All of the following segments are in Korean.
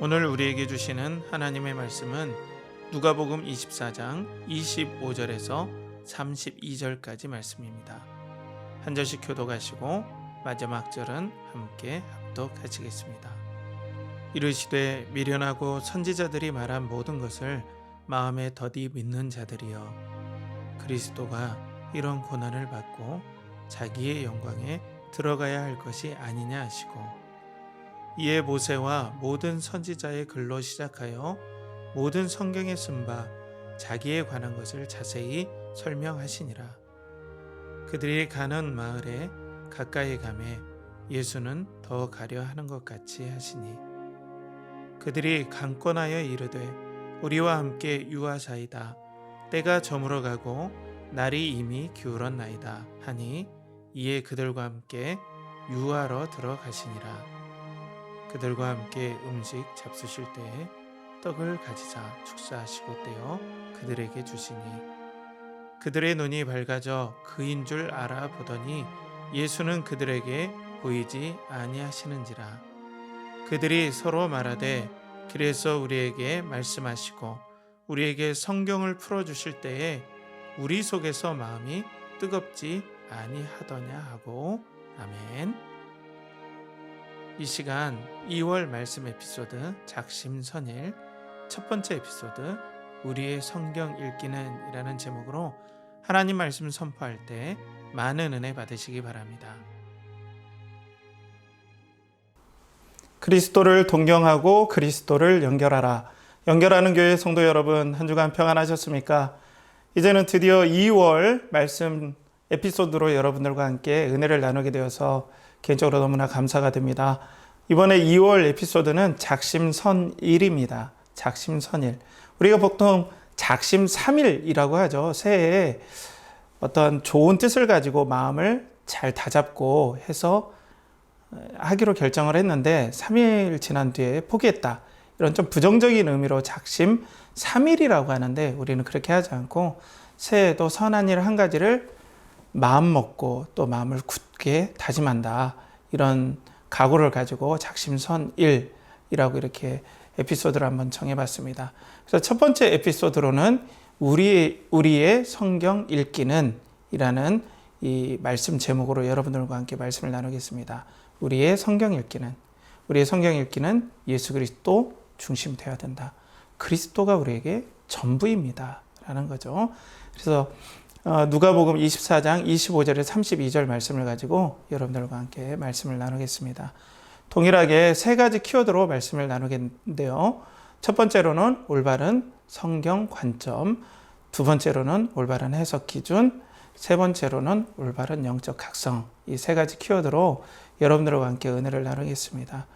오늘 우리에게 주시는 하나님의 말씀은 누가복음 24장 25절에서 32절까지 말씀입니다. 한 절씩 교독하시고 마지막 절은 함께 합독하시겠습니다. 이르시되 미련하고 선지자들이 말한 모든 것을 마음에 더디 믿는 자들이여, 그리스도가 이런 고난을 받고 자기의 영광에 들어가야 할 것이 아니냐 하시고, 이에 모세와 모든 선지자의 글로 시작하여 모든 성경에 쓴 바 자기에 관한 것을 자세히 설명하시니라. 그들이 가는 마을에 가까이 가매 예수는 더 가려 하는 것 같이 하시니, 그들이 강권하여 이르되 우리와 함께 유하사이다. 때가 저물어 가고 날이 이미 기울었나이다 하니, 이에 그들과 함께 유하러 들어가시니라. 그들과 함께 음식 잡수실 때에 떡을 가지사 축사하시고 떼어 그들에게 주시니, 그들의 눈이 밝아져 그인 줄 알아보더니 예수는 그들에게 보이지 아니하시는지라. 그들이 서로 말하되 그래서 우리에게 말씀하시고 우리에게 성경을 풀어주실 때에 우리 속에서 마음이 뜨겁지 아니하더냐 하고. 아멘. 이 시간 2월 말씀 에피소드 작심선일 첫 번째 에피소드 우리의 성경 읽기는 이라는 제목으로 하나님 말씀 선포할 때 많은 은혜 받으시기 바랍니다. 그리스도를 동경하고 그리스도를 연결하라. 연결하는 교회 성도 여러분, 한 주간 평안하셨습니까? 이제는 드디어 2월 말씀 에피소드로 여러분들과 함께 은혜를 나누게 되어서 개인적으로 너무나 감사가 됩니다. 이번에 2월 에피소드는 작심선일입니다. 작심선일. 우리가 보통 작심삼일이라고 하죠. 새해에 어떤 좋은 뜻을 가지고 마음을 잘 다잡고 해서 하기로 결정을 했는데 3일 지난 뒤에 포기했다. 이런 좀 부정적인 의미로 작심삼일이라고 하는데, 우리는 그렇게 하지 않고 새해에도 선한 일 한 가지를 마음 먹고 또 마음을 굳게 다짐한다, 이런 각오를 가지고 작심선일이라고 이렇게 에피소드를 한번 정해봤습니다. 그래서 첫 번째 에피소드로는 우리의 성경 읽기는 이라는 이 말씀 제목으로 여러분들과 함께 말씀을 나누겠습니다. 우리의 성경 읽기는 예수 그리스도 중심 되어야 된다. 그리스도가 우리에게 전부입니다 라는 거죠. 그래서 누가복음 24장 25절에 32절 말씀을 가지고 여러분들과 함께 말씀을 나누겠습니다. 동일하게 세 가지 키워드로 말씀을 나누겠는데요. 첫 번째로는 올바른 성경 관점, 두 번째로는 올바른 해석 기준, 세 번째로는 올바른 영적 각성, 이 세 가지 키워드로 여러분들과 함께 은혜를 나누겠습니다.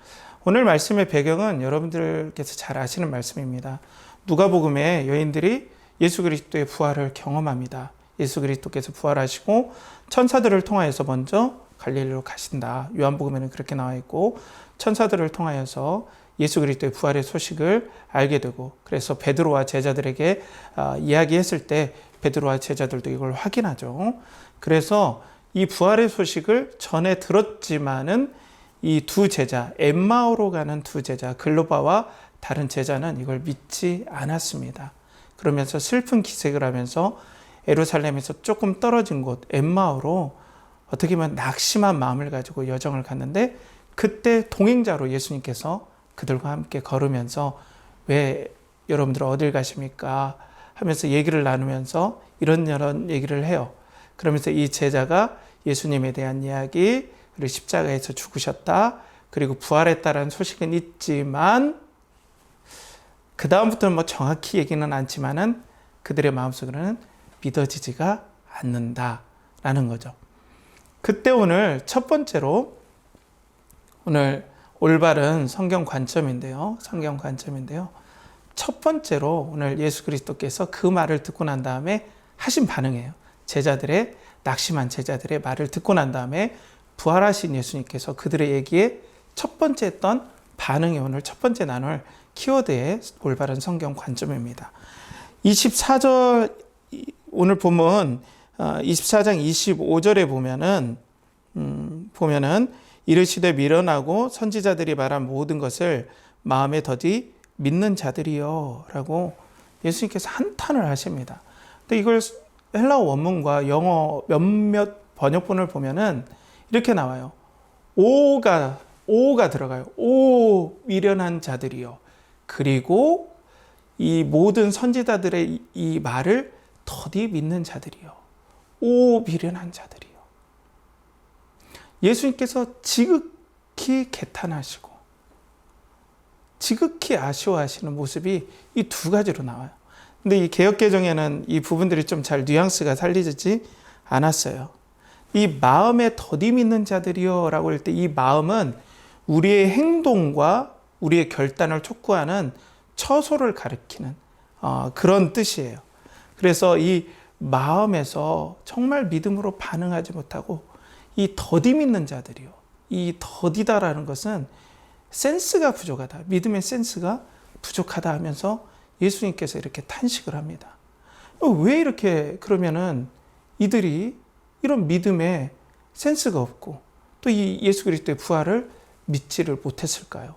오늘 말씀의 배경은 여러분들께서 잘 아시는 말씀입니다. 누가복음에 여인들이 예수 그리스도의 부활을 경험합니다. 예수 그리스도께서 부활하시고 천사들을 통하여서 먼저 갈릴리로 가신다. 요한복음에는 그렇게 나와 있고, 천사들을 통하여서 예수 그리스도의 부활의 소식을 알게 되고, 그래서 베드로와 제자들에게 이야기했을 때 베드로와 제자들도 이걸 확인하죠. 그래서 이 부활의 소식을 전에 들었지만은 이 두 제자, 엠마오로 가는 두 제자, 글로바와 다른 제자는 이걸 믿지 않았습니다. 그러면서 슬픈 기색을 하면서 예루살렘에서 조금 떨어진 곳 엠마오로 어떻게 보면 낙심한 마음을 가지고 여정을 갔는데, 그때 동행자로 예수님께서 그들과 함께 걸으면서 왜 여러분들 어딜 가십니까? 하면서 얘기를 나누면서 이런저런 얘기를 해요. 그러면서 이 제자가 예수님에 대한 이야기, 그리고 십자가에서 죽으셨다, 그리고 부활했다라는 소식은 있지만 그 다음부터는 뭐 정확히 얘기는 않지만은 그들의 마음속으로는 믿어지지가 않는다라는 거죠. 그때 오늘 첫 번째로 오늘 올바른 성경 관점인데요. 첫 번째로 오늘 예수 그리스도께서 그 말을 듣고 난 다음에 하신 반응이에요. 낙심한 제자들의 말을 듣고 난 다음에 부활하신 예수님께서 그들의 얘기에 첫 번째 했던 반응이 오늘 첫 번째 나눌 키워드의 올바른 성경 관점입니다. 24절 오늘 보면 24장 25절에 보면은 이르시되 미련하고 선지자들이 말한 모든 것을 마음에 더디 믿는 자들이요 라고 예수님께서 한탄을 하십니다. 근데 이걸 헬라어 원문과 영어 몇몇 번역본을 보면은 이렇게 나와요. 오가 들어가요. 오 미련한 자들이요. 그리고 이 모든 선지자들의 이 말을 더디 믿는 자들이요. 오 미련한 자들이요. 예수님께서 지극히 개탄하시고 지극히 아쉬워하시는 모습이 이 두 가지로 나와요. 근데 이 개역개정에는 이 부분들이 좀 잘 뉘앙스가 살리지 않았어요. 이 마음에 더디 믿는 자들이요 라고 할 때 이 마음은 우리의 행동과 우리의 결단을 촉구하는 처소를 가리키는 그런 뜻이에요. 그래서 이 마음에서 정말 믿음으로 반응하지 못하고 이 더디 믿는 자들이요. 이 더디다라는 것은 센스가 부족하다. 믿음의 센스가 부족하다 하면서 예수님께서 이렇게 탄식을 합니다. 왜 이렇게 그러면은 이들이 이런 믿음에 센스가 없고 또 이 예수 그리스도의 부활을 믿지를 못했을까요?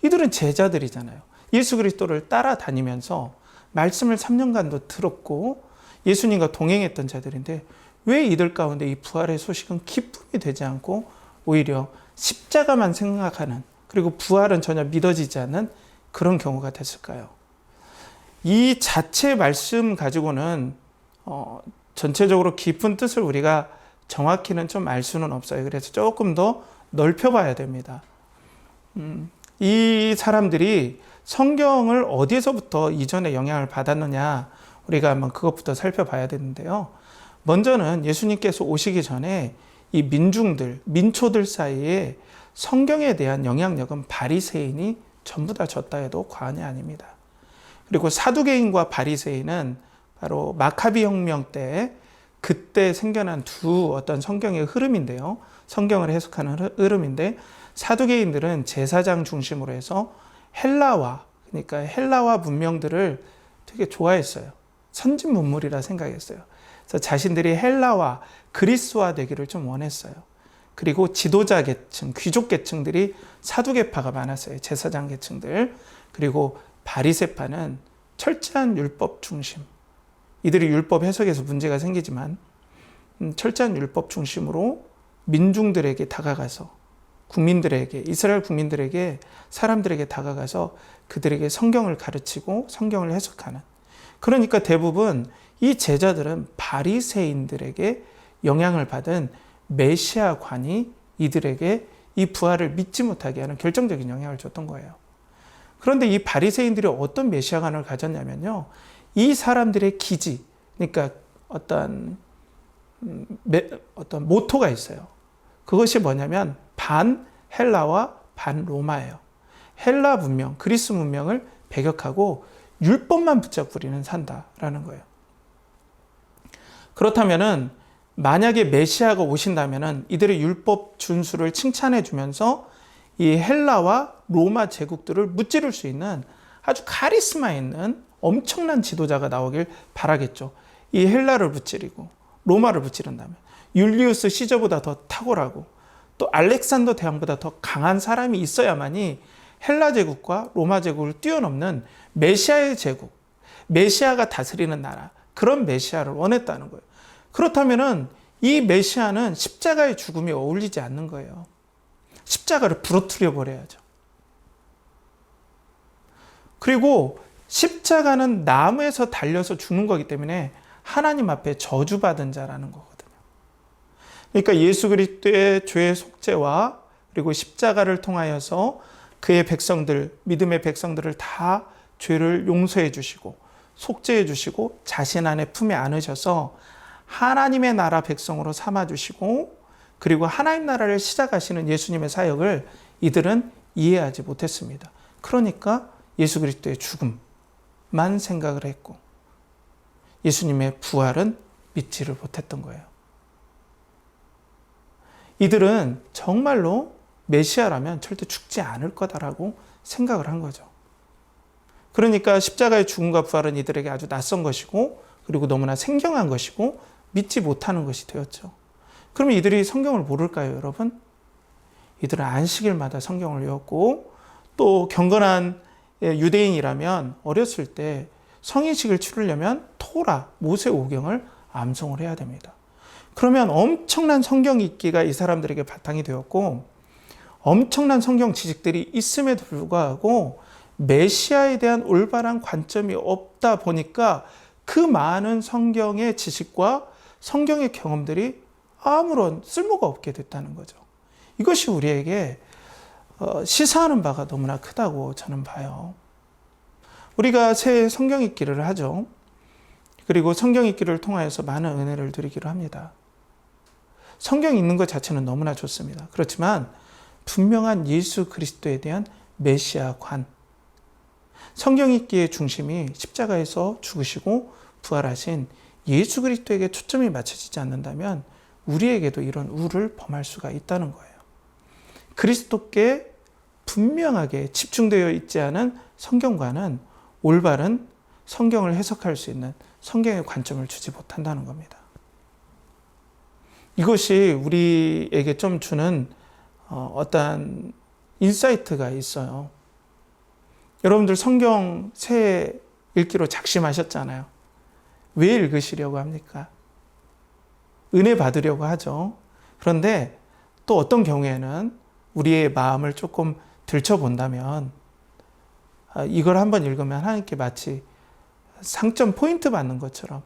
이들은 제자들이잖아요. 예수 그리스도를 따라다니면서 말씀을 3년간도 들었고 예수님과 동행했던 자들인데 왜 이들 가운데 이 부활의 소식은 기쁨이 되지 않고 오히려 십자가만 생각하는, 그리고 부활은 전혀 믿어지지 않는 그런 경우가 됐을까요? 이 자체 말씀 가지고는 전체적으로 깊은 뜻을 우리가 정확히는 좀 알 수는 없어요. 그래서 조금 더 넓혀봐야 됩니다. 이 사람들이 성경을 어디에서부터 이전에 영향을 받았느냐, 우리가 한번 그것부터 살펴봐야 되는데요. 먼저는 예수님께서 오시기 전에 이 민초들 사이에 성경에 대한 영향력은 바리새인이 전부 다 졌다 해도 과언이 아닙니다. 그리고 사두개인과 바리새인은 바로 마카비 혁명 때 그때 생겨난 두 어떤 성경의 흐름인데요. 성경을 해석하는 흐름인데, 사두개인들은 제사장 중심으로 해서 그러니까 헬라와 문명들을 되게 좋아했어요. 선진 문물이라 생각했어요. 그래서 자신들이 헬라와 그리스화 되기를 좀 원했어요. 그리고 지도자 계층, 귀족 계층들이 사두개파가 많았어요. 제사장 계층들. 그리고 바리새파는 철저한 율법 중심. 이들이 율법 해석에서 문제가 생기지만 철저한 율법 중심으로 민중들에게 다가가서 국민들에게, 이스라엘 국민들에게, 사람들에게 다가가서 그들에게 성경을 가르치고 성경을 해석하는. 그러니까 대부분 이 제자들은 바리새인들에게 영향을 받은 메시아관이 이들에게 이 부활을 믿지 못하게 하는 결정적인 영향을 줬던 거예요. 그런데 이 바리새인들이 어떤 메시아관을 가졌냐면요, 이 사람들의 기지, 그러니까 어떤 모토가 있어요. 그것이 뭐냐면 반 헬라와 반 로마예요. 헬라 문명, 그리스 문명을 배격하고 율법만 붙잡고 우리는 산다라는 거예요. 그렇다면은 만약에 메시아가 오신다면은 이들의 율법 준수를 칭찬해 주면서 이 헬라와 로마 제국들을 무찌를 수 있는 아주 카리스마 있는 엄청난 지도자가 나오길 바라겠죠. 이 헬라를 무찌르고 로마를 무찌른다면 율리우스 시저보다 더 탁월하고 또 알렉산더 대왕보다 더 강한 사람이 있어야만이 헬라 제국과 로마 제국을 뛰어넘는 메시아의 제국, 메시아가 다스리는 나라, 그런 메시아를 원했다는 거예요. 그렇다면은 이 메시아는 십자가의 죽음이 어울리지 않는 거예요. 십자가를 부러뜨려 버려야죠. 그리고 십자가는 나무에서 달려서 죽는 거기 때문에 하나님 앞에 저주받은 자라는 거거든요. 그러니까 예수 그리스도의 죄의 속죄와 그리고 십자가를 통하여서 그의 백성들, 믿음의 백성들을 다 죄를 용서해 주시고 속죄해 주시고 자신 안에 품에 안으셔서 하나님의 나라 백성으로 삼아 주시고, 그리고 하나님 나라를 시작하시는 예수님의 사역을 이들은 이해하지 못했습니다. 그러니까 예수 그리스도의 죽음만 생각을 했고 예수님의 부활은 믿지를 못했던 거예요. 이들은 정말로 메시아라면 절대 죽지 않을 거다라고 생각을 한 거죠. 그러니까 십자가의 죽음과 부활은 이들에게 아주 낯선 것이고, 그리고 너무나 생경한 것이고 믿지 못하는 것이 되었죠. 그러면 이들이 성경을 모를까요, 여러분? 이들은 안식일마다 성경을 외웠고 또 경건한 유대인이라면 어렸을 때 성인식을 치르려면 토라, 모세오경을 암송을 해야 됩니다. 그러면 엄청난 성경 읽기가 이 사람들에게 바탕이 되었고 엄청난 성경 지식들이 있음에도 불구하고 메시아에 대한 올바른 관점이 없다 보니까 그 많은 성경의 지식과 성경의 경험들이 아무런 쓸모가 없게 됐다는 거죠. 이것이 우리에게 시사하는 바가 너무나 크다고 저는 봐요. 우리가 새해 성경 읽기를 하죠. 그리고 성경 읽기를 통하여서 많은 은혜를 누리기를 합니다. 성경 읽는 것 자체는 너무나 좋습니다. 그렇지만 분명한 예수 그리스도에 대한 메시아관, 성경 읽기의 중심이 십자가에서 죽으시고 부활하신 예수 그리스도에게 초점이 맞춰지지 않는다면 우리에게도 이런 우를 범할 수가 있다는 거예요. 그리스도께 분명하게 집중되어 있지 않은 성경과는 올바른 성경을 해석할 수 있는 성경의 관점을 주지 못한다는 겁니다. 이것이 우리에게 좀 주는 어떤 인사이트가 있어요. 여러분들 성경 새해 읽기로 작심하셨잖아요. 왜 읽으시려고 합니까? 은혜 받으려고 하죠. 그런데 또 어떤 경우에는 우리의 마음을 조금 들춰본다면 이걸 한번 읽으면 하나님께 마치 상점 포인트 받는 것처럼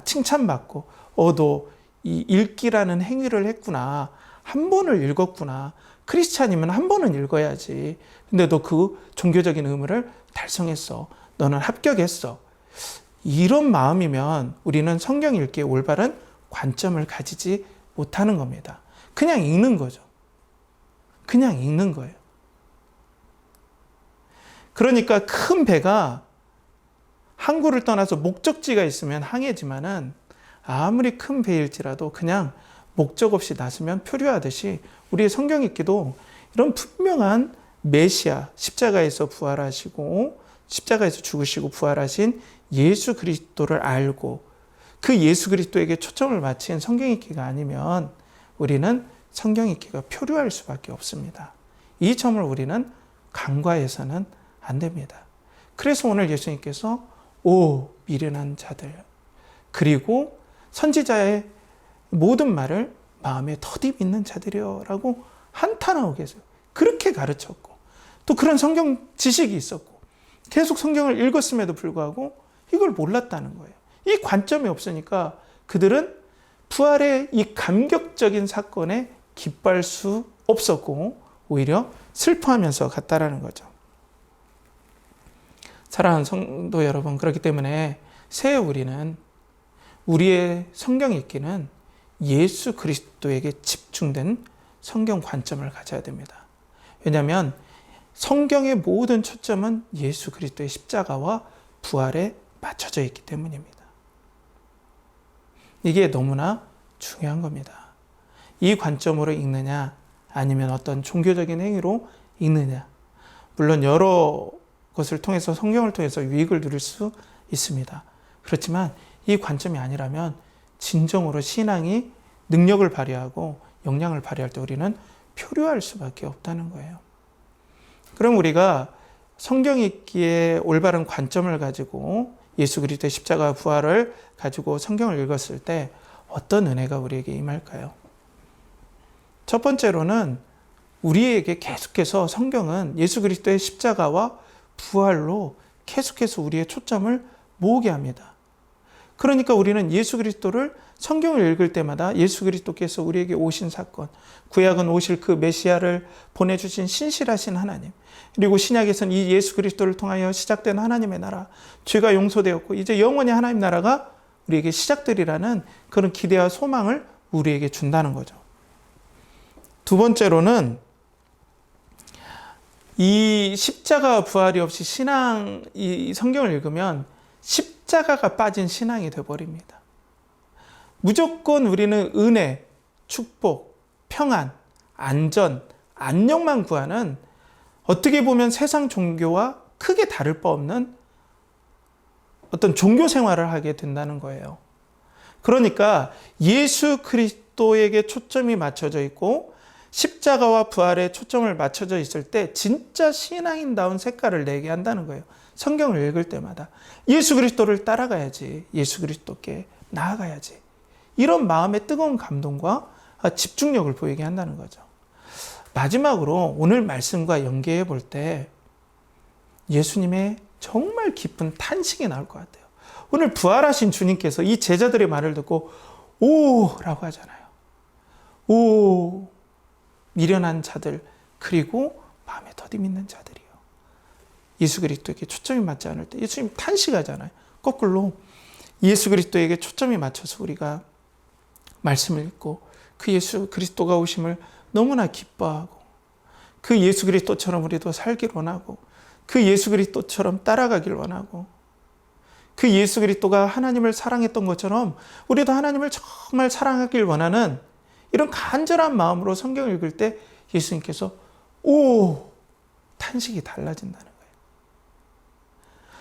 칭찬받고 너 이 읽기라는 행위를 했구나. 한 번을 읽었구나. 크리스찬이면 한 번은 읽어야지. 근데 너 그 종교적인 의무를 달성했어. 너는 합격했어. 이런 마음이면 우리는 성경 읽기에 올바른 관점을 가지지 못하는 겁니다. 그냥 읽는 거죠. 그냥 읽는 거예요. 그러니까 큰 배가 항구를 떠나서 목적지가 있으면 항해지만은 아무리 큰 배일지라도 그냥 목적 없이 나서면 표류하듯이 우리의 성경 읽기도 이런 분명한 메시아, 십자가에서 부활하시고 십자가에서 죽으시고 부활하신 예수 그리스도를 알고 그 예수 그리스도에게 초점을 맞춘 성경 읽기가 아니면 우리는 성경 읽기가 표류할 수밖에 없습니다. 이 점을 우리는 간과해서는 안 됩니다. 그래서 오늘 예수님께서 오 미련한 자들 그리고 선지자의 모든 말을 마음에 더디 믿는 자들이여 라고 한탄하고 계세요. 그렇게 가르쳤고 또 그런 성경 지식이 있었고 계속 성경을 읽었음에도 불구하고 이걸 몰랐다는 거예요. 이 관점이 없으니까 그들은 부활의 이 감격적인 사건에 기뻐할 수 없었고 오히려 슬퍼하면서 갔다라는 거죠. 사랑하는 성도 여러분, 그렇기 때문에 새해 우리는 우리의 성경 읽기는 예수 그리스도에게 집중된 성경 관점을 가져야 됩니다. 왜냐하면 성경의 모든 초점은 예수 그리스도의 십자가와 부활에 맞춰져 있기 때문입니다. 이게 너무나 중요한 겁니다. 이 관점으로 읽느냐 아니면 어떤 종교적인 행위로 읽느냐, 물론 여러 것을 통해서 성경을 통해서 유익을 누릴 수 있습니다. 그렇지만 이 관점이 아니라면 진정으로 신앙이 능력을 발휘하고 역량을 발휘할 때 우리는 표류할 수밖에 없다는 거예요. 그럼 우리가 성경 읽기에 올바른 관점을 가지고 예수 그리스도의 십자가 부활을 가지고 성경을 읽었을 때 어떤 은혜가 우리에게 임할까요? 첫 번째로는 우리에게 계속해서 성경은 예수 그리스도의 십자가와 부활로 계속해서 우리의 초점을 모으게 합니다. 그러니까 우리는 예수 그리스도를 성경을 읽을 때마다 예수 그리스도께서 우리에게 오신 사건, 구약은 오실 그 메시아를 보내주신 신실하신 하나님, 그리고 신약에서는 이 예수 그리스도를 통하여 시작된 하나님의 나라, 죄가 용서되었고 이제 영원히 하나님 나라가 우리에게 시작되리라는 그런 기대와 소망을 우리에게 준다는 거죠. 두 번째로는 이 십자가 부활이 없이 이 성경을 읽으면 십자가가 빠진 신앙이 되어버립니다. 무조건 우리는 은혜, 축복, 평안, 안전, 안녕만 구하는 어떻게 보면 세상 종교와 크게 다를 바 없는 어떤 종교 생활을 하게 된다는 거예요. 그러니까 예수 그리스도에게 초점이 맞춰져 있고 십자가와 부활에 초점을 맞춰져 있을 때 진짜 신앙인다운 색깔을 내게 한다는 거예요. 성경을 읽을 때마다 예수 그리스도를 따라가야지, 예수 그리스도께 나아가야지, 이런 마음의 뜨거운 감동과 집중력을 보이게 한다는 거죠. 마지막으로 오늘 말씀과 연계해 볼 때 예수님의 정말 깊은 탄식이 나올 것 같아요. 오늘 부활하신 주님께서 이 제자들의 말을 듣고 오! 라고 하잖아요. 오! 미련한 자들, 그리고 마음에 더디 믿는 자들이요. 예수 그리스도에게 초점이 맞지 않을 때 예수님 탄식하잖아요. 거꾸로 예수 그리스도에게 초점이 맞춰서 우리가 말씀을 읽고 그 예수 그리스도가 오심을 너무나 기뻐하고 그 예수 그리스도처럼 우리도 살길 원하고 그 예수 그리스도처럼 따라가길 원하고 그 예수 그리스도가 하나님을 사랑했던 것처럼 우리도 하나님을 정말 사랑하길 원하는 이런 간절한 마음으로 성경을 읽을 때 예수님께서 오! 탄식이 달라진다는 거예요.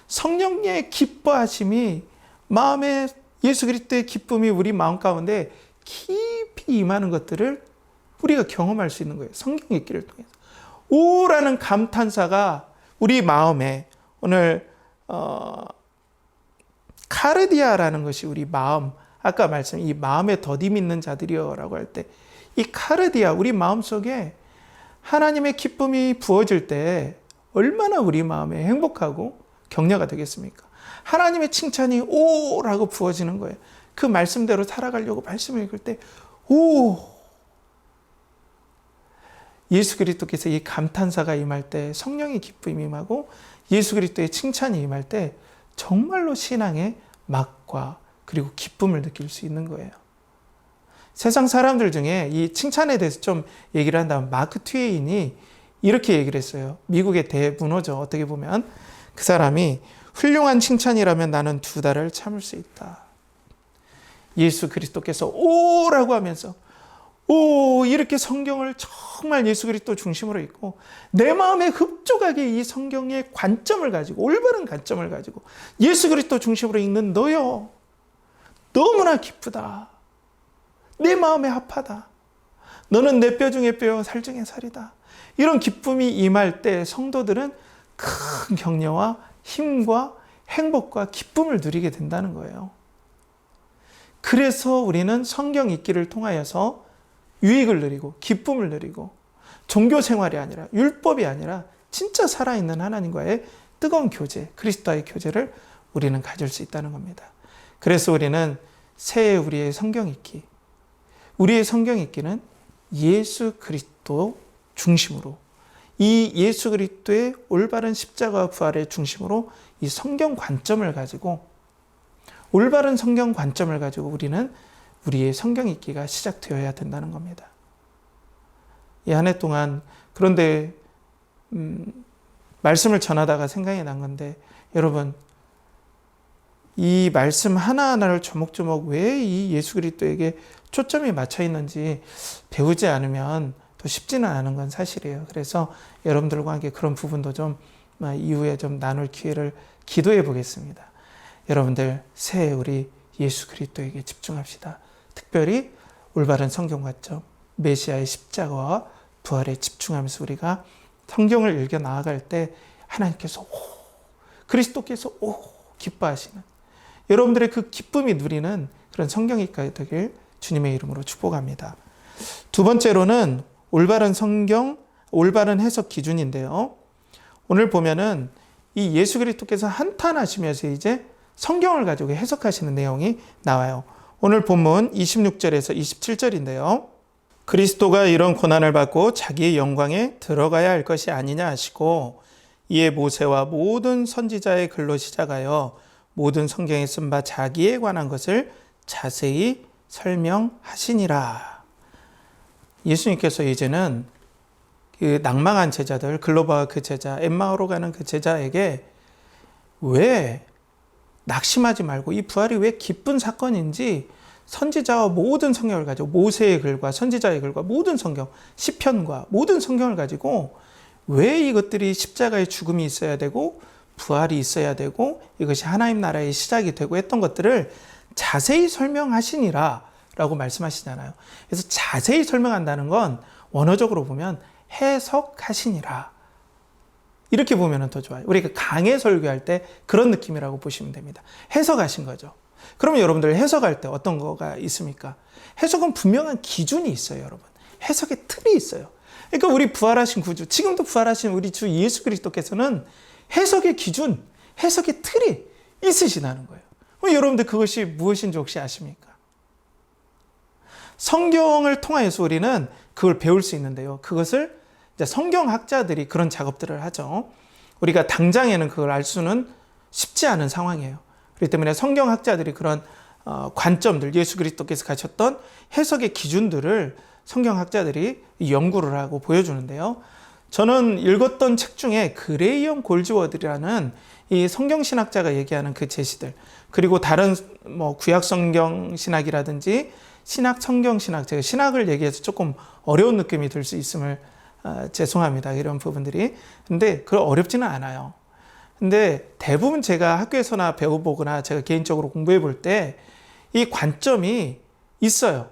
성령의 기뻐하심이 마음에 예수 그리스도의 기쁨이 우리 마음 가운데 깊이 임하는 것들을 우리가 경험할 수 있는 거예요. 성경 읽기를 통해서. 오라는 감탄사가 우리 마음에 오늘 카르디아라는 것이 우리 마음, 아까 말씀 이 마음에 더디 믿는 자들이여 라고 할 때 이 카르디아, 우리 마음속에 하나님의 기쁨이 부어질 때 얼마나 우리 마음에 행복하고 격려가 되겠습니까? 하나님의 칭찬이 오라고 부어지는 거예요. 그 말씀대로 살아가려고 말씀을 읽을 때 오! 예수 그리스도께서 이 감탄사가 임할 때 성령의 기쁨이 임하고 예수 그리스도의 칭찬이 임할 때 정말로 신앙의 막과 그리고 기쁨을 느낄 수 있는 거예요. 세상 사람들 중에 이 칭찬에 대해서 좀 얘기를 한다면 마크 트웨인이 이렇게 얘기를 했어요. 미국의 대문호죠. 어떻게 보면 그 사람이 훌륭한 칭찬이라면 나는 2달을 참을 수 있다. 예수 그리스도께서 오라고 하면서 오 이렇게 성경을 정말 예수 그리스도 중심으로 읽고 내 마음에 흡족하게 이 성경의 관점을 가지고 올바른 관점을 가지고 예수 그리스도 중심으로 읽는 너요 너무나 기쁘다. 내 마음에 합하다. 너는 내 뼈 중에 뼈요 살 중에 살이다. 이런 기쁨이 임할 때 성도들은 큰 격려와 힘과 행복과 기쁨을 누리게 된다는 거예요. 그래서 우리는 성경 읽기를 통하여서 유익을 누리고 기쁨을 누리고 종교 생활이 아니라 율법이 아니라 진짜 살아있는 하나님과의 뜨거운 교제, 그리스도와의 교제를 우리는 가질 수 있다는 겁니다. 그래서 우리는 새해 우리의 성경 읽기, 우리의 성경 읽기는 예수 그리스도 중심으로 이 예수 그리스도의 올바른 십자가와 부활의 중심으로 이 성경 관점을 가지고 올바른 성경 관점을 가지고 우리는 우리의 성경 읽기가 시작되어야 된다는 겁니다. 이 한 해 동안 그런데 말씀을 전하다가 생각이 난 건데 여러분 이 말씀 하나하나를 조목조목 왜 이 예수 그리스도에게 초점이 맞춰 있는지 배우지 않으면 또 쉽지는 않은 건 사실이에요. 그래서 여러분들과 함께 그런 부분도 좀 이후에 좀 나눌 기회를 기도해 보겠습니다. 여러분들 새해 우리 예수 그리스도에게 집중합시다. 특별히 올바른 성경 관점, 메시아의 십자가와 부활에 집중하면서 우리가 성경을 읽어 나아갈 때 하나님께서 오, 그리스도께서 오 기뻐하시는 여러분들의 그 기쁨이 누리는 그런 성경 읽기가 되길 주님의 이름으로 축복합니다. 두 번째로는 올바른 성경, 올바른 해석 기준인데요. 오늘 보면은 이 예수 그리스도께서 한탄하시면서 이제 성경을 가지고 해석하시는 내용이 나와요. 오늘 본문 26절에서 27절인데요. 그리스도가 이런 고난을 받고 자기의 영광에 들어가야 할 것이 아니냐 하시고 이에 모세와 모든 선지자의 글로 시작하여 모든 성경에 쓴 바 자기에 관한 것을 자세히 설명하시니라. 예수님께서 이제는 그 낭망한 제자들, 글로바와 그 제자, 엠마오로 가는 그 제자에게 왜 낙심하지 말고 이 부활이 왜 기쁜 사건인지 선지자와 모든 성경을 가지고 모세의 글과 선지자의 글과 모든 성경, 시편과 모든 성경을 가지고 왜 이것들이 십자가의 죽음이 있어야 되고 부활이 있어야 되고 이것이 하나님 나라의 시작이 되고 했던 것들을 자세히 설명하시니라 라고 말씀하시잖아요. 그래서 자세히 설명한다는 건 원어적으로 보면 해석하시니라. 이렇게 보면 더 좋아요. 우리가 강해 설교할 때 그런 느낌이라고 보시면 됩니다. 해석하신 거죠. 그러면 여러분들 해석할 때 어떤 거가 있습니까? 해석은 분명한 기준이 있어요, 여러분. 해석의 틀이 있어요. 그러니까 우리 부활하신 구주, 지금도 부활하신 우리 주 예수 그리스도께서는 해석의 기준, 해석의 틀이 있으시다는 거예요. 그럼 여러분들 그것이 무엇인지 혹시 아십니까? 성경을 통하여서 우리는 그걸 배울 수 있는데요. 그것을 이제 성경학자들이 그런 작업들을 하죠. 우리가 당장에는 그걸 알 수는 쉽지 않은 상황이에요. 그렇기 때문에 성경학자들이 그런 관점들, 예수 그리스도께서 가셨던 해석의 기준들을 성경학자들이 연구를 하고 보여주는데요. 저는 읽었던 책 중에 그레이엄 골즈워드라는 이 성경신학자가 얘기하는 그 제시들, 그리고 다른 구약 성경 신학이라든지 신학 성경 신학, 제가 신학을 얘기해서 조금 어려운 느낌이 들 수 있음을 죄송합니다. 이런 부분들이. 근데 그걸 어렵지는 않아요. 근데 대부분 제가 학교에서나 배워보거나 제가 개인적으로 공부해 볼 때 이 관점이 있어요.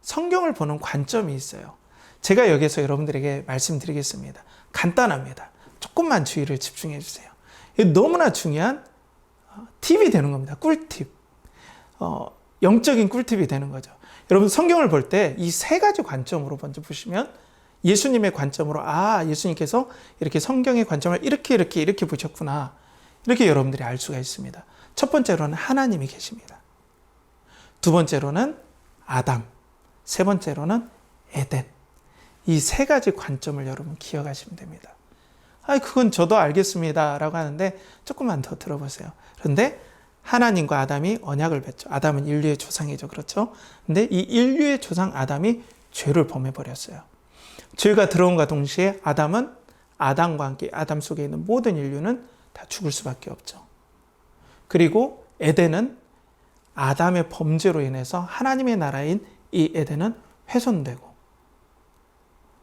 성경을 보는 관점이 있어요. 제가 여기서 여러분들에게 말씀드리겠습니다. 간단합니다. 조금만 주의를 집중해 주세요. 너무나 중요한 팁이 되는 겁니다. 꿀팁. 영적인 꿀팁이 되는 거죠. 여러분 성경을 볼 때 이 세 가지 관점으로 먼저 보시면 예수님의 관점으로 예수님께서 이렇게 성경의 관점을 이렇게 보셨구나. 이렇게 여러분들이 알 수가 있습니다. 첫 번째로는 하나님이 계십니다. 두 번째로는 아담. 세 번째로는 에덴. 이 세 가지 관점을 여러분 기억하시면 됩니다. 그건 저도 알겠습니다. 라고 하는데 조금만 더 들어보세요. 그런데 하나님과 아담이 언약을 맺죠. 아담은 인류의 조상이죠. 그렇죠? 근데 이 인류의 조상 아담이 죄를 범해버렸어요. 죄가 들어온과 동시에 아담은 아담과 함께 아담 속에 있는 모든 인류는 다 죽을 수밖에 없죠. 그리고 에덴은 아담의 범죄로 인해서 하나님의 나라인 이 에덴은 훼손되고,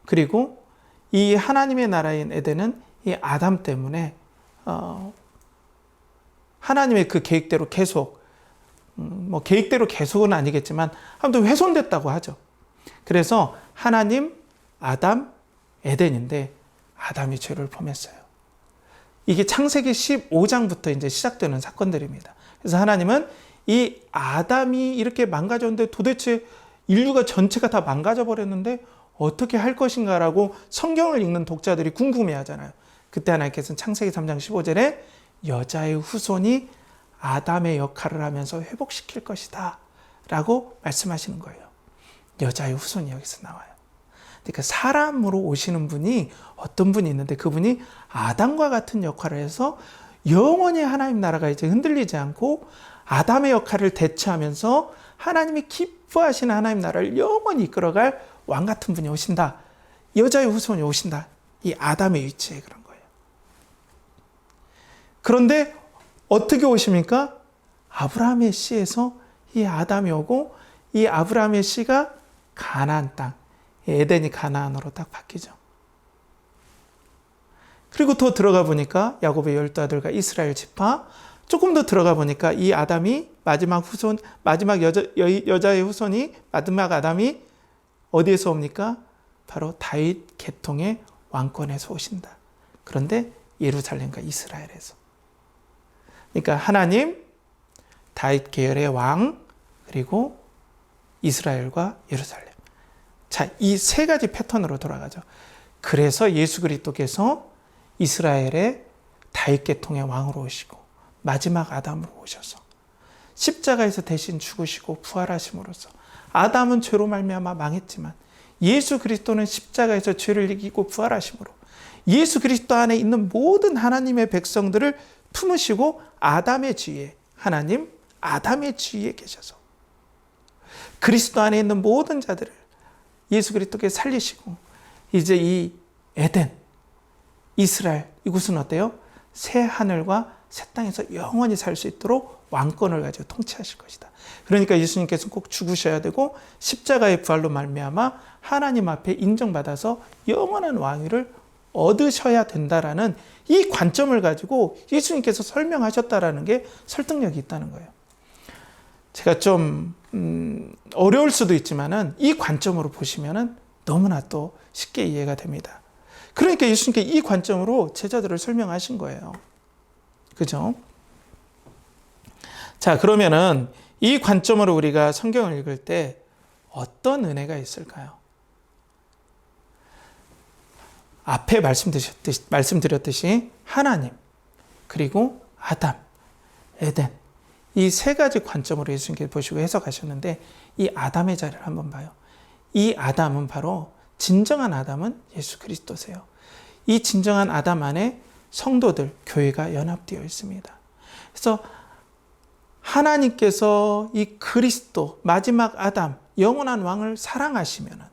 그리고 이 하나님의 나라인 에덴은 이 아담 때문에 하나님의 그 계획대로 계속, 계획대로 계속은 아니겠지만 아무튼 훼손됐다고 하죠. 그래서 하나님, 아담, 에덴인데 아담이 죄를 범했어요. 이게 창세기 15장부터 이제 시작되는 사건들입니다. 그래서 하나님은 이 아담이 이렇게 망가졌는데 도대체 인류가 전체가 다 망가져 버렸는데 어떻게 할 것인가라고 성경을 읽는 독자들이 궁금해 하잖아요. 그때 하나님께서는 창세기 3장 15절에 여자의 후손이 아담의 역할을 하면서 회복시킬 것이다 라고 말씀하시는 거예요. 여자의 후손이 여기서 나와요. 그러니까 사람으로 오시는 분이 어떤 분이 있는데 그분이 아담과 같은 역할을 해서 영원히 하나님 나라가 이제 흔들리지 않고 아담의 역할을 대체하면서 하나님이 기뻐하시는 하나님 나라를 영원히 이끌어갈 왕 같은 분이 오신다. 여자의 후손이 오신다. 이 아담의 위치에 그런 거예요. 그런데 어떻게 오십니까? 아브라함의 씨에서 이 아담이 오고 이 아브라함의 씨가 가나안 땅, 에덴이 가나안으로 딱 바뀌죠. 그리고 더 들어가 보니까 야곱의 12아들과 이스라엘 지파, 조금 더 들어가 보니까 이 아담이 마지막 여자의 후손이 마지막 아담이 어디에서 옵니까? 바로 다윗 계통의 왕권에서 오신다. 그런데 예루살렘과 이스라엘에서. 그러니까 하나님, 다윗 계열의 왕, 그리고 이스라엘과 예루살렘. 자, 이 세 가지 패턴으로 돌아가죠. 그래서 예수 그리스도께서 이스라엘의 다윗 계통의 왕으로 오시고 마지막 아담으로 오셔서 십자가에서 대신 죽으시고 부활하심으로써 아담은 죄로 말미암아 망했지만 예수 그리스도는 십자가에서 죄를 이기고 부활하심으로 예수 그리스도 안에 있는 모든 하나님의 백성들을 품으시고 아담의 지위에, 하나님 아담의 지위에 계셔서 그리스도 안에 있는 모든 자들을 예수 그리스도께 살리시고 이제 이 에덴, 이스라엘, 이곳은 어때요? 새 하늘과 새 땅에서 영원히 살 수 있도록 왕권을 가지고 통치하실 것이다. 그러니까 예수님께서는 꼭 죽으셔야 되고 십자가의 부활로 말미암아 하나님 앞에 인정받아서 영원한 왕위를 얻으셔야 된다라는 이 관점을 가지고 예수님께서 설명하셨다라는 게 설득력이 있다는 거예요. 제가 좀 어려울 수도 있지만은 이 관점으로 보시면은 너무나 또 쉽게 이해가 됩니다. 그러니까 예수님께 이 관점으로 제자들을 설명하신 거예요. 그죠? 자, 그러면은 이 관점으로 우리가 성경을 읽을 때 어떤 은혜가 있을까요? 앞에 말씀드렸듯이 하나님, 그리고 아담, 에덴, 이 세 가지 관점으로 예수님께서 보시고 해석하셨는데, 이 아담의 자리를 한번 봐요. 이 아담은 바로 진정한 아담은 예수 그리스도세요. 이 진정한 아담 안에 성도들, 교회가 연합되어 있습니다. 그래서 하나님께서 이 그리스도, 마지막 아담, 영원한 왕을 사랑하시면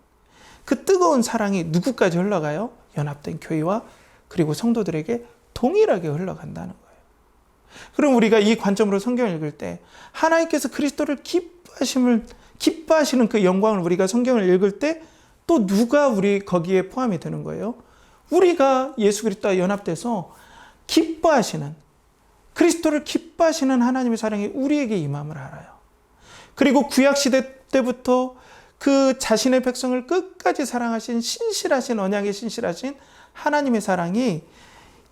그 뜨거운 사랑이 누구까지 흘러가요? 연합된 교회와 그리고 성도들에게 동일하게 흘러간다는 거예요. 그럼 우리가 이 관점으로 성경을 읽을 때 하나님께서 그리스도를 기뻐하시는 그 영광을 우리가 성경을 읽을 때 또 누가 우리 거기에 포함이 되는 거예요? 우리가 예수 그리스도와 연합돼서 기뻐하시는, 그리스도를 기뻐하시는 하나님의 사랑이 우리에게 임함을 알아요. 그리고 구약시대 때부터 그 자신의 백성을 끝까지 사랑하신 신실하신, 언약의 신실하신 하나님의 사랑이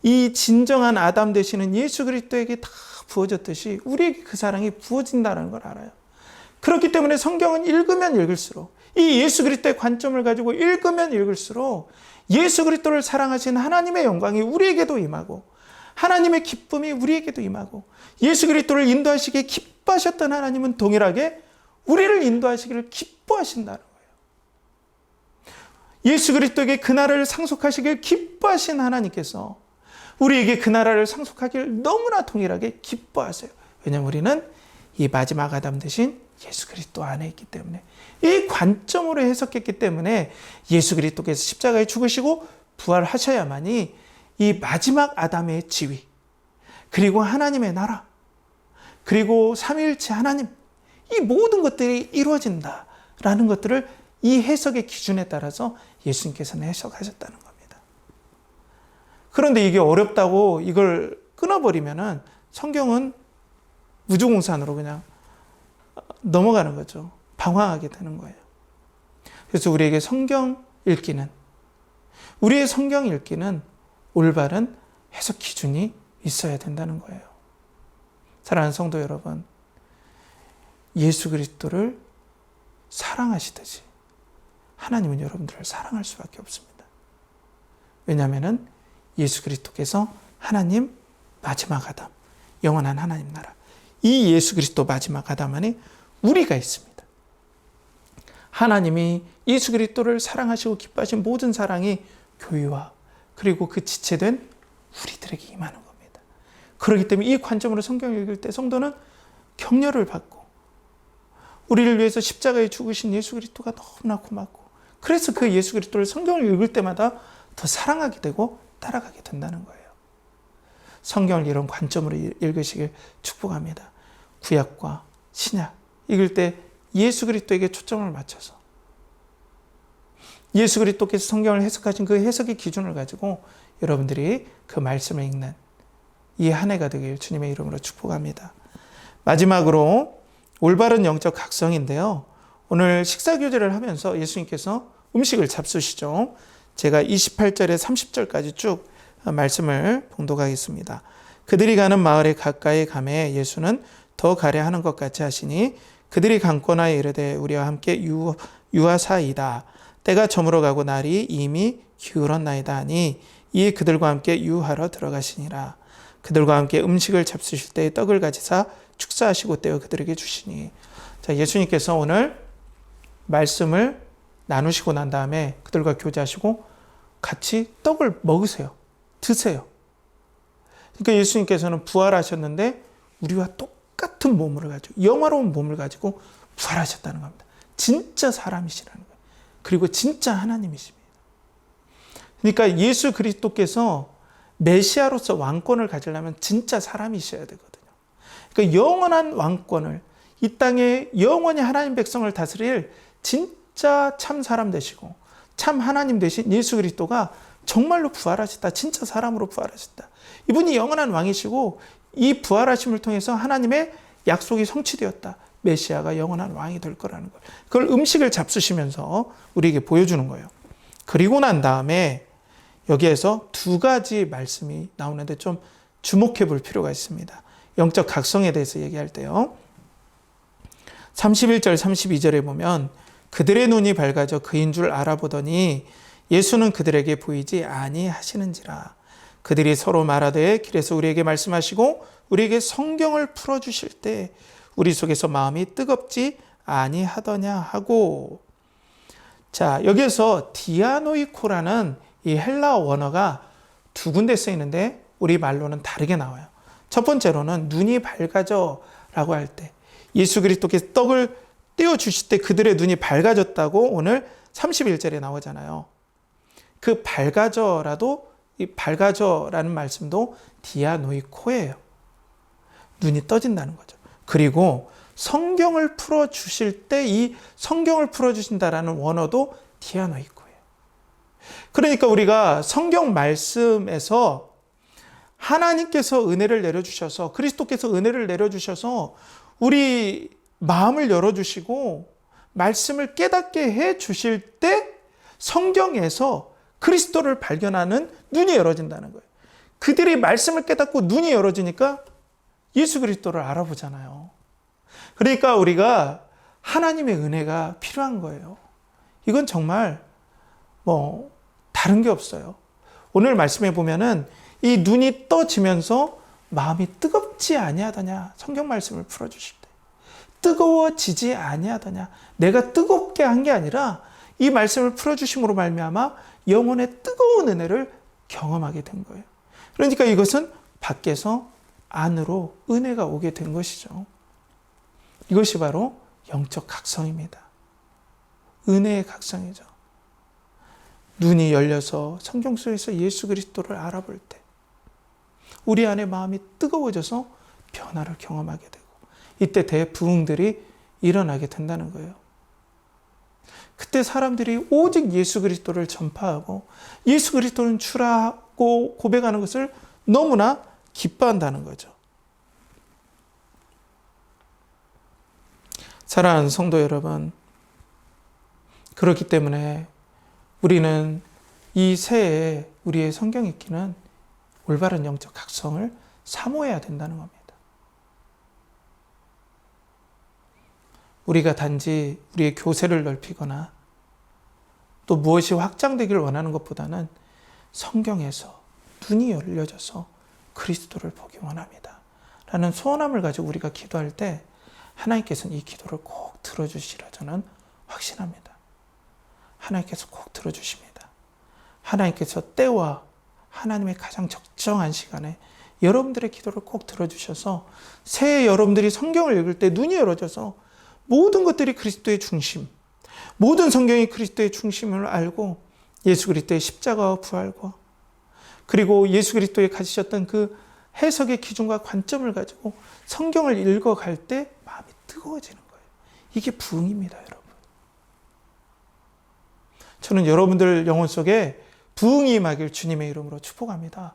이 진정한 아담 되시는 예수 그리스도에게 다 부어졌듯이 우리에게 그 사랑이 부어진다는 걸 알아요. 그렇기 때문에 성경은 읽으면 읽을수록, 이 예수 그리스도의 관점을 가지고 읽으면 읽을수록 예수 그리스도를 사랑하신 하나님의 영광이 우리에게도 임하고, 하나님의 기쁨이 우리에게도 임하고, 예수 그리스도를 인도하시기에 기뻐하셨던 하나님은 동일하게 우리를 인도하시기를 기뻐하신다는 거예요. 예수 그리스도에게 그 나라를 상속하시길 기뻐하신 하나님께서 우리에게 그 나라를 상속하기를 너무나 동일하게 기뻐하세요. 왜냐하면 우리는 이 마지막 아담 대신 예수 그리스도 안에 있기 때문에, 이 관점으로 해석했기 때문에 예수 그리스도께서 십자가에 죽으시고 부활하셔야만이 이 마지막 아담의 지위, 그리고 하나님의 나라, 그리고 삼위일체 하나님, 이 모든 것들이 이루어진다라는 것들을 이 해석의 기준에 따라서 예수님께서는 해석하셨다는 겁니다. 그런데 이게 어렵다고 이걸 끊어버리면은 성경은 무주공산으로 그냥 넘어가는 거죠. 방황하게 되는 거예요. 그래서 우리에게 우리의 성경 읽기는 올바른 해석 기준이 있어야 된다는 거예요. 사랑하는 성도 여러분, 예수 그리스도를 사랑하시듯이 하나님은 여러분들을 사랑할 수밖에 없습니다. 왜냐하면 예수 그리스도께서 하나님 마지막 아담, 영원한 하나님 나라, 이 예수 그리스도 마지막 아담 안에 우리가 있습니다. 하나님이 예수 그리스도를 사랑하시고 기뻐하신 모든 사랑이 교회와 그리고 그 지체된 우리들에게 임하는 겁니다. 그렇기 때문에 이 관점으로 성경을 읽을 때 성도는 격려를 받고, 우리를 위해서 십자가에 죽으신 예수 그리스도가 너무나 고맙고, 그래서 그 예수 그리스도를 성경을 읽을 때마다 더 사랑하게 되고 따라가게 된다는 거예요. 성경을 이런 관점으로 읽으시길 축복합니다. 구약과 신약 읽을 때 예수 그리스도에게 초점을 맞춰서 예수 그리스도께서 성경을 해석하신 그 해석의 기준을 가지고 여러분들이 그 말씀을 읽는 이 한 해가 되길 주님의 이름으로 축복합니다. 마지막으로 올바른 영적 각성인데요. 오늘 식사교제를 하면서 예수님께서 음식을 잡수시죠. 제가 28절에 30절까지 쭉 말씀을 봉독하겠습니다. 그들이 가는 마을에 가까이 가매 예수는 더 가려 하는 것 같이 하시니 그들이 강권하여 이르되 우리와 함께 유하사이다. 때가 저물어 가고 날이 이미 기울었나이다 하니 이에 그들과 함께 유하러 들어가시니라. 그들과 함께 음식을 잡수실 때에 떡을 가지사 축사하시고 떼어 그들에게 주시니. 자, 예수님께서 오늘 말씀을 나누시고 난 다음에 그들과 교제하시고 같이 떡을 먹으세요. 드세요. 그러니까 예수님께서는 부활하셨는데 우리와 똑같은 몸을 가지고, 영화로운 몸을 가지고 부활하셨다는 겁니다. 진짜 사람이시라는 거예요. 그리고 진짜 하나님이십니다. 그러니까 예수 그리스도께서 메시아로서 왕권을 가지려면 진짜 사람이셔야 되거든요. 그러니까 영원한 왕권을, 이 땅에 영원히 하나님 백성을 다스릴 진짜 참 사람 되시고 참 하나님 되신 예수 그리스도가 정말로 부활하셨다. 진짜 사람으로 부활하셨다. 이분이 영원한 왕이시고 이 부활하심을 통해서 하나님의 약속이 성취되었다. 메시아가 영원한 왕이 될 거라는 걸. 그걸 음식을 잡수시면서 우리에게 보여주는 거예요. 그리고 난 다음에 여기에서 두 가지 말씀이 나오는데 좀 주목해 볼 필요가 있습니다. 영적 각성에 대해서 얘기할 때요. 31절 32절에 보면 그들의 눈이 밝아져 그인 줄 알아보더니 예수는 그들에게 보이지 아니하시는지라. 그들이 서로 말하되 길에서 우리에게 말씀하시고 우리에게 성경을 풀어주실 때 우리 속에서 마음이 뜨겁지 아니하더냐 하고. 자, 여기에서 디아노이코라는 이 헬라어 원어가 두 군데 쓰이는데 우리 말로는 다르게 나와요. 첫 번째로는 눈이 밝아져 라고 할 때 예수 그리스도께서 떡을 떼어주실 때 그들의 눈이 밝아졌다고 오늘 31절에 나오잖아요. 그 밝아져라는 말씀도 디아노이코예요. 눈이 떠진다는 거죠. 그리고 성경을 풀어주실 때 이 성경을 풀어주신다라는 원어도 디아노이코예요. 그러니까 우리가 성경 말씀에서 하나님께서 은혜를 내려주셔서 그리스도께서 은혜를 내려주셔서 우리 마음을 열어주시고 말씀을 깨닫게 해주실 때 성경에서 그리스도를 발견하는 눈이 열어진다는 거예요. 그들이 말씀을 깨닫고 눈이 열어지니까 예수 그리스도를 알아보잖아요. 그러니까 우리가 하나님의 은혜가 필요한 거예요. 이건 정말 다른 게 없어요. 오늘 말씀해 보면은 이 눈이 떠지면서 마음이 뜨겁지 아니하더냐. 성경 말씀을 풀어주실 때 뜨거워지지 아니하더냐. 내가 뜨겁게 한 게 아니라 이 말씀을 풀어주심으로 말미암아 영혼의 뜨거운 은혜를 경험하게 된 거예요. 그러니까 이것은 밖에서 안으로 은혜가 오게 된 것이죠. 이것이 바로 영적 각성입니다. 은혜의 각성이죠. 눈이 열려서 성경 속에서 예수 그리스도를 알아볼 때 우리 안에 마음이 뜨거워져서 변화를 경험하게 되고 이때 대부흥들이 일어나게 된다는 거예요. 그때 사람들이 오직 예수 그리스도를 전파하고 예수 그리스도는 주라고 고백하는 것을 너무나 기뻐한다는 거죠. 사랑하는 성도 여러분, 그렇기 때문에 우리는 이 새해에 우리의 성경 읽기는 올바른 영적 각성을 사모해야 된다는 겁니다. 우리가 단지 우리의 교세를 넓히거나 또 무엇이 확장되기를 원하는 것보다는 성경에서 눈이 열려져서 그리스도를 보기 원합니다. 라는 소원함을 가지고 우리가 기도할 때 하나님께서는 이 기도를 꼭 들어주시리라 저는 확신합니다. 하나님께서 꼭 들어주십니다. 하나님께서 때와 하나님의 가장 적정한 시간에 여러분들의 기도를 꼭 들어주셔서 새해 여러분들이 성경을 읽을 때 눈이 열어져서 모든 것들이 그리스도의 중심, 모든 성경이 그리스도의 중심을 알고 예수 그리스도의 십자가와 부활과 그리고 예수 그리스도에 가지셨던 그 해석의 기준과 관점을 가지고 성경을 읽어갈 때 마음이 뜨거워지는 거예요. 이게 부흥입니다, 여러분. 저는 여러분들 영혼 속에 부흥이 임하길 주님의 이름으로 축복합니다.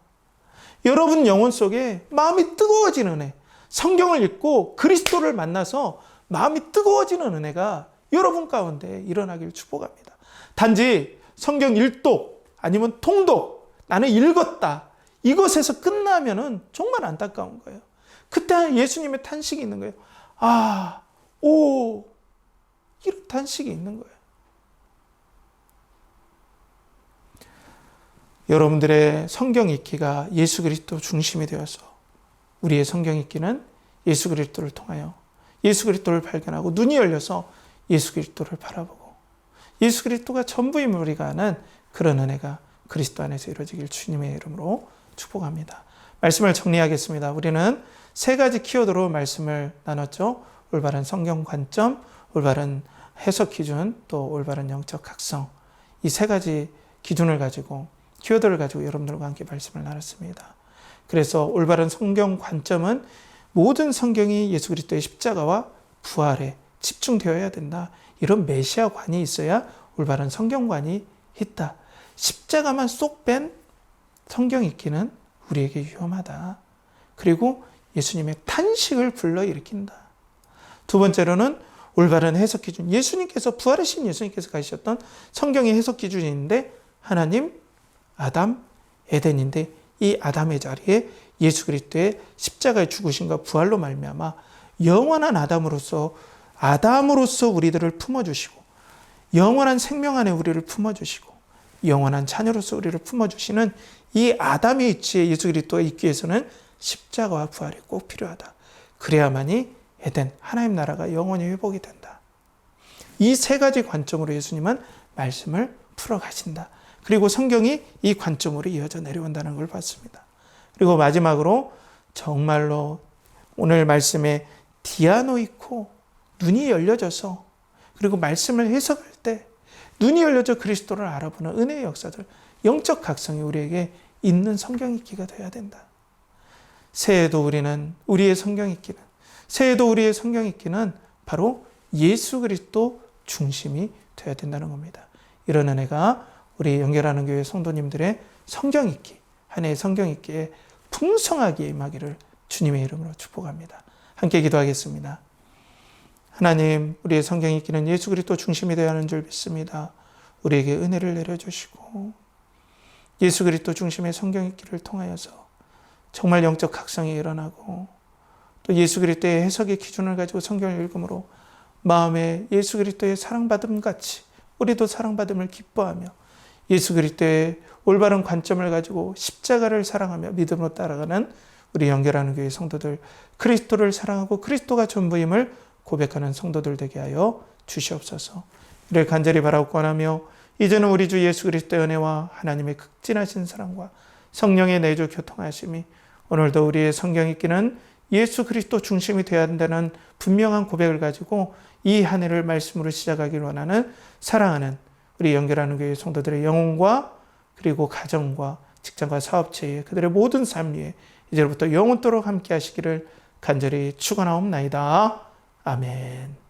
여러분 영혼 속에 마음이 뜨거워지는 은혜, 성경을 읽고 그리스도를 만나서 마음이 뜨거워지는 은혜가 여러분 가운데 일어나길 축복합니다. 단지 성경 일독 아니면 통독, 나는 읽었다, 이것에서 끝나면은 정말 안타까운 거예요. 그때 예수님의 탄식이 있는 거예요. 아, 오, 이런 탄식이 있는 거예요. 여러분들의 성경 읽기가 예수 그리스도 중심이 되어서 우리의 성경 읽기는 예수 그리스도를 통하여 예수 그리스도를 발견하고 눈이 열려서 예수 그리스도를 바라보고 예수 그리스도가 전부임을 우리가 아는 그런 은혜가 그리스도 안에서 이루어지길 주님의 이름으로 축복합니다. 말씀을 정리하겠습니다. 우리는 세 가지 키워드로 말씀을 나눴죠. 올바른 성경 관점, 올바른 해석 기준, 또 올바른 영적 각성. 이 세 가지 기준을 가지고 키워드를 가지고 여러분들과 함께 말씀을 나눴습니다. 그래서 올바른 성경 관점은 모든 성경이 예수 그리스도의 십자가와 부활에 집중되어야 된다. 이런 메시아관이 있어야 올바른 성경관이 있다. 십자가만 쏙 뺀 성경 읽기는 우리에게 위험하다. 그리고 예수님의 탄식을 불러일으킨다. 두 번째로는 올바른 해석 기준, 예수님께서 부활하신 예수님께서 가지셨던 성경의 해석 기준인데 하나님, 아담, 에덴인데 이 아담의 자리에 예수 그리스도의 십자가의 죽으심과 부활로 말미암아 영원한 아담으로서 우리들을 품어주시고 영원한 생명 안에 우리를 품어주시고 영원한 자녀로서 우리를 품어주시는 이 아담의 위치에 예수 그리스도가 있기 위해서는 십자가와 부활이 꼭 필요하다. 그래야만이 에덴 하나님 나라가 영원히 회복이 된다. 이 세 가지 관점으로 예수님은 말씀을 풀어가신다. 그리고 성경이 이 관점으로 이어져 내려온다는 걸 봤습니다. 그리고 마지막으로 정말로 오늘 말씀에 디아노이코, 눈이 열려져서 그리고 말씀을 해석할 때 눈이 열려져 그리스도를 알아보는 은혜의 역사들, 영적 각성이 우리에게 있는 성경 읽기가 되어야 된다. 새해에도 우리의 성경 읽기는 바로 예수 그리스도 중심이 되어야 된다는 겁니다. 이런 은혜가 우리 연결하는 교회 성도님들의 성경 읽기, 한 해의 성경 읽기에 풍성하게 임하기를 주님의 이름으로 축복합니다. 함께 기도하겠습니다. 하나님, 우리의 성경 읽기는 예수 그리스도 중심이 되어야 하는 줄 믿습니다. 우리에게 은혜를 내려주시고 예수 그리스도 중심의 성경 읽기를 통하여서 정말 영적 각성이 일어나고 또 예수 그리스도의 해석의 기준을 가지고 성경을 읽음으로 마음에 예수 그리스도의 사랑받음 같이 우리도 사랑받음을 기뻐하며 예수 그리스도의 올바른 관점을 가지고 십자가를 사랑하며 믿음으로 따라가는 우리 연결하는 교회 성도들, 그리스도를 사랑하고 그리스도가 전부임을 고백하는 성도들 되게 하여 주시옵소서. 이를 간절히 바라고 권하며 이제는 우리 주 예수 그리스도의 은혜와 하나님의 극진하신 사랑과 성령의 내주 교통하심이 오늘도 우리의 성경 읽기는 예수 그리스도 중심이 되어야 한다는 분명한 고백을 가지고 이 한 해를 말씀으로 시작하기를 원하는 사랑하는 우리 연결하는 교회 성도들의 영혼과 그리고 가정과 직장과 사업체에 그들의 모든 삶 위에 이제부터 영원토록 함께 하시기를 간절히 축원하옵나이다. 아멘.